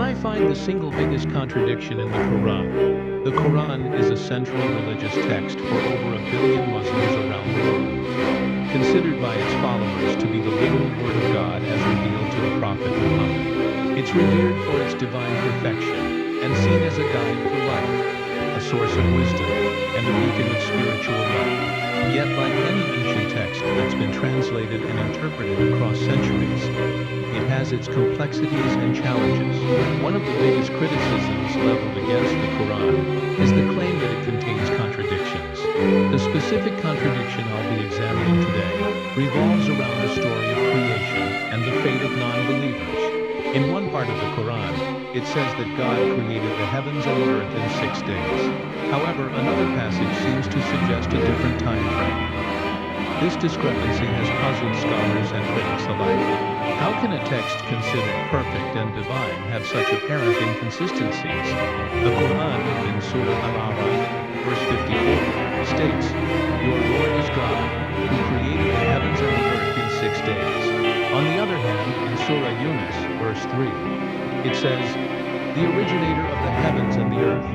I find the single biggest contradiction in the Quran. The Quran is a central religious text for over a billion Muslims around the world, considered by its followers to be the literal word of God as revealed to the Prophet Muhammad. It's revered for its divine perfection and seen as a guide for life, a source of wisdom, and a beacon of spiritual light. Yet, like any ancient text that's been translated and interpreted across centuries, it has its complexities and challenges. One of the biggest criticisms leveled against the Quran is the claim that it contains contradictions. The specific contradiction I'll be examining today revolves around the story of creation and the fate of non-believers. In one part of the Quran, it says that God created the heavens and the earth in 6 days. However, another passage seems to suggest a different time frame. This discrepancy has puzzled scholars and critics alike. How can a text considered perfect and divine have such apparent inconsistencies? The Quran, in Surah Al-A'raf, verse 54, states, "Your Lord is God, who created the heavens and the earth in 6 days." On the other hand, in Surah Yunus, verse 3, it says, "The originator of the heavens and the earth.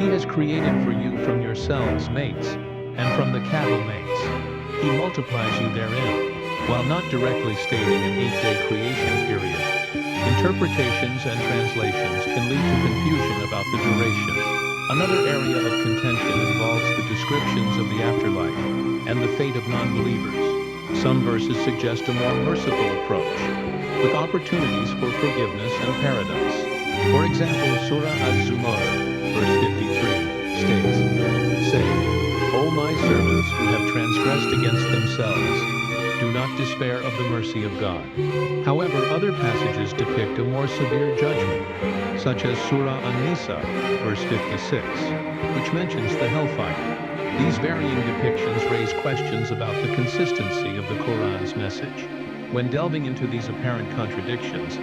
He has created for you from yourselves mates, and from the cattle mates. He multiplies you therein," while not directly stating an 8-day creation period. Interpretations and translations can lead to confusion about the duration. Another area of contention involves the descriptions of the afterlife and the fate of non-believers. Some verses suggest a more merciful approach, with opportunities for forgiveness and paradise. For example, Surah Az-Zumar, verse 53, states, "Say, O my servants who have transgressed against themselves, do not despair of the mercy of God." However, other passages depict a more severe judgment, such as Surah An-Nisa, verse 56, which mentions the hellfire. These varying depictions raise questions about the consistency of the Quran's message. When delving into these apparent contradictions,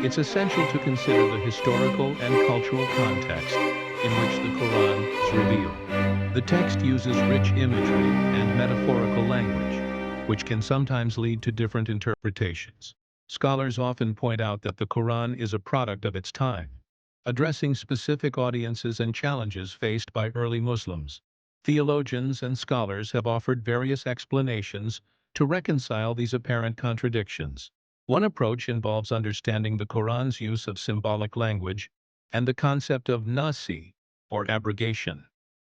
it's essential to consider the historical and cultural context in which the Quran is revealed. The text uses rich imagery and metaphorical language, which can sometimes lead to different interpretations. Scholars often point out that the Quran is a product of its time, addressing specific audiences and challenges faced by early Muslims. Theologians and scholars have offered various explanations to reconcile these apparent contradictions. One approach involves understanding the Quran's use of symbolic language and the concept of nasi, or abrogation,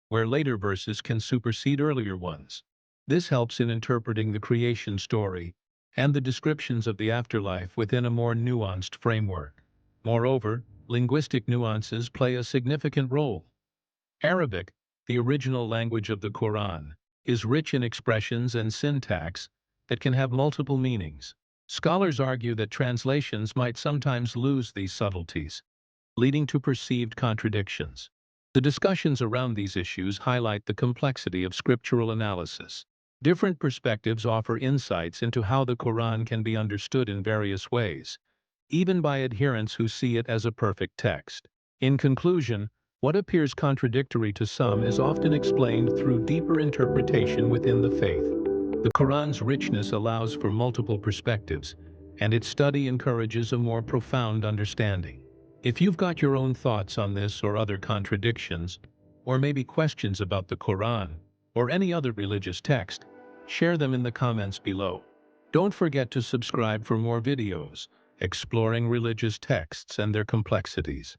where later verses can supersede earlier ones. This helps in interpreting the creation story and the descriptions of the afterlife within a more nuanced framework. Moreover, linguistic nuances play a significant role. Arabic, the original language of the Quran, is rich in expressions and syntax that can have multiple meanings. Scholars argue that translations might sometimes lose these subtleties, leading to perceived contradictions. The discussions around these issues highlight the complexity of scriptural analysis. Different perspectives offer insights into how the Quran can be understood in various ways, even by adherents who see it as a perfect text. In conclusion, what appears contradictory to some is often explained through deeper interpretation within the faith. The Quran's richness allows for multiple perspectives, and its study encourages a more profound understanding. If you've got your own thoughts on this or other contradictions, or maybe questions about the Quran or any other religious text, share them in the comments below. Don't forget to subscribe for more videos exploring religious texts and their complexities.